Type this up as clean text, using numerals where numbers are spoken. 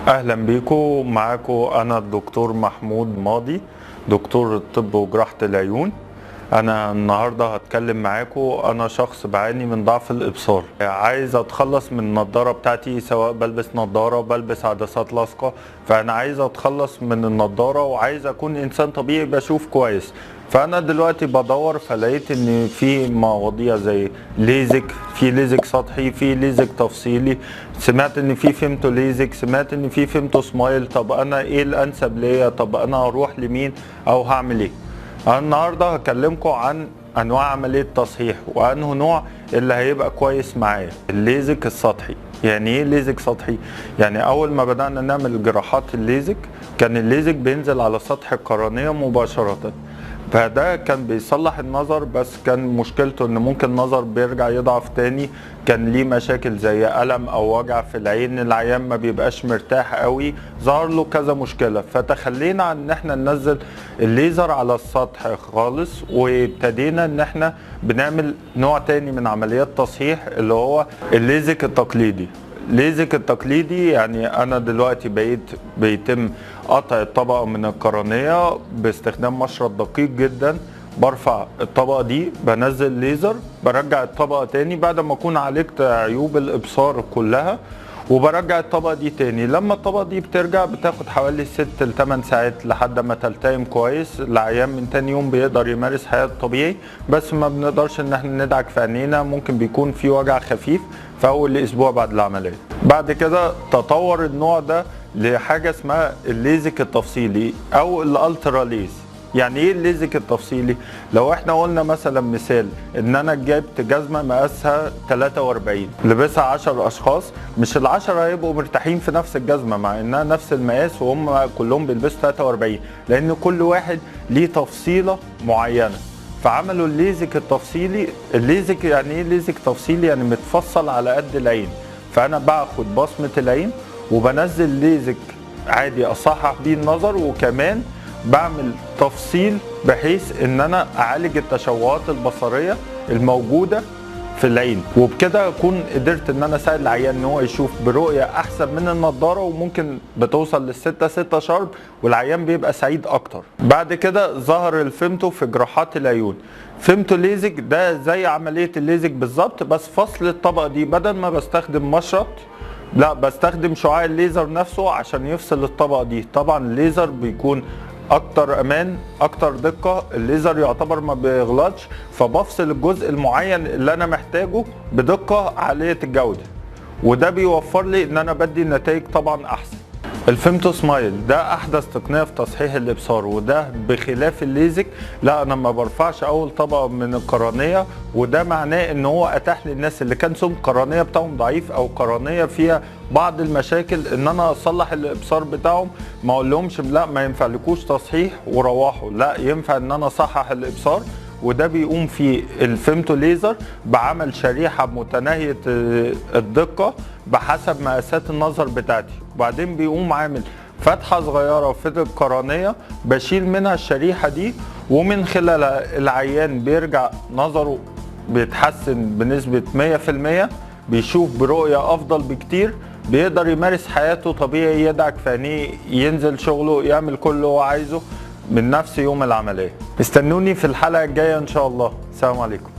اهلا بيكم. معاكم انا الدكتور محمود ماضي، دكتور الطب وجراحة العيون. انا النهاردة هتكلم معاكم. انا شخص بعاني من ضعف الابصار، عايز اتخلص من النضارة بتاعتي، سواء بلبس نضارة بلبس عدسات لاصقة. فانا عايز اتخلص من النضارة وعايز اكون انسان طبيعي بشوف كويس. فانا دلوقتي بدور، فلقيت ان في مواضيع زي ليزك، في ليزك سطحي، في ليزك تفصيلي، سمعت ان في فيمتو ليزك، سمعت ان في فيمتو سمايل. طب انا ايه الانسب ليا؟ طب انا هروح لمين او هعمل ايه؟ أنا النهارده هكلمكم عن انواع عمليه تصحيح، وانه نوع اللي هيبقى كويس معايا. الليزك السطحي. يعني ايه ليزك سطحي؟ يعني اول ما بدانا نعمل جراحات الليزك كان الليزك بينزل على سطح القرنيه مباشره، فده كان بيصلح النظر، بس كان مشكلته ان ممكن النظر بيرجع يضعف تاني. كان ليه مشاكل زي ألم او وجع في العين، العيان ما بيبقاش مرتاح قوي، ظهر له كذا مشكلة. فتخلينا عن ان احنا ننزل الليزر على السطح خالص، وابتدينا ان احنا بنعمل نوع تاني من عمليات تصحيح اللي هو الليزك التقليدي. ليزك التقليدي يعني انا دلوقتي بيتم قطع الطبقه من القرنيه باستخدام مشرط دقيق جدا. برفع الطبقه دي، بنزل ليزر، برجع الطبقه تاني بعد ما اكون عالجت عيوب الابصار كلها، وبرجع الطبقه دي تاني. لما الطبقه دي بترجع بتاخد حوالي 6 ل 8 ساعات لحد ما تلتئم كويس. العيان من تاني يوم بيقدر يمارس حياته طبيعي، بس ما بنقدرش ان احنا ندعك في عينينا، ممكن بيكون في وجع خفيف في اول اسبوع بعد العمليه. بعد كده تطور النوع ده لحاجه اسمها الليزك التفصيلي او الالترا ليز. يعني ايه الليزك التفصيلي؟ لو احنا قلنا مثلا مثال ان انا جبت جزمه مقاسها 43 لبسها 10 اشخاص، مش ال10 هيبقوا مرتاحين في نفس الجزمه مع انها نفس المقاس وهم كلهم بيلبسوا 43، لان كل واحد ليه تفصيله معينه. فعملوا الليزك التفصيلي. الليزك يعني ايه ليزك تفصيلي؟ يعني متفصل على قد العين. فانا باخد بصمه العين وبنزل ليزك عادي اصحح بيه النظر، وكمان بعمل تفصيل بحيث ان انا اعالج التشوهات البصريه الموجوده في العين، وبكده اكون قدرت ان انا اساعد العيان ان هو يشوف برؤيه احسن من النضاره، وممكن بتوصل لل6 شارب، والعيان بيبقى سعيد اكتر. بعد كده ظهر الفيمتو في جراحات العيون. فيمتو ليزك ده زي عمليه الليزك بالظبط، بس فصل الطبقه دي بدل ما بستخدم مشرط، لا بستخدم شعاع الليزر نفسه عشان يفصل الطبقه دي. طبعا الليزر بيكون اكتر امان، اكتر دقة. الليزر يعتبر ما بيغلطش، فبفصل الجزء المعين اللي انا محتاجه بدقة عالية الجودة، وده بيوفر لي ان انا بدي نتائج طبعا احسن. الفيمتو سمايل ده احدث تقنيه في تصحيح الابصار، وده بخلاف الليزك. لا انا ما برفعش اول طبقه من القرنيه، وده معناه ان هو اتاح للناس اللي كان سمك القرنيه بتاعهم ضعيف او قرنيه فيها بعض المشاكل ان انا اصلح الابصار بتاعهم. ما اقول لهمش لا ما ينفعلكوش تصحيح وروحوا، لا ينفع ان انا اصحح الابصار. وده بيقوم فيه الفيمتو ليزر بعمل شريحة متناهية الدقة بحسب مقاسات النظر بتاعتي، وبعدين بيقوم عامل فتحة صغيرة في القرنية بشيل منها الشريحة دي، ومن خلالها العيان بيرجع نظره بيتحسن بنسبة 100%، بيشوف برؤية أفضل بكتير، بيقدر يمارس حياته طبيعي، يدعك في عينيه، ينزل شغله، يعمل كل اللي هو عايزه من نفس يوم العملية. استنوني في الحلقة الجاية إن شاء الله. السلام عليكم.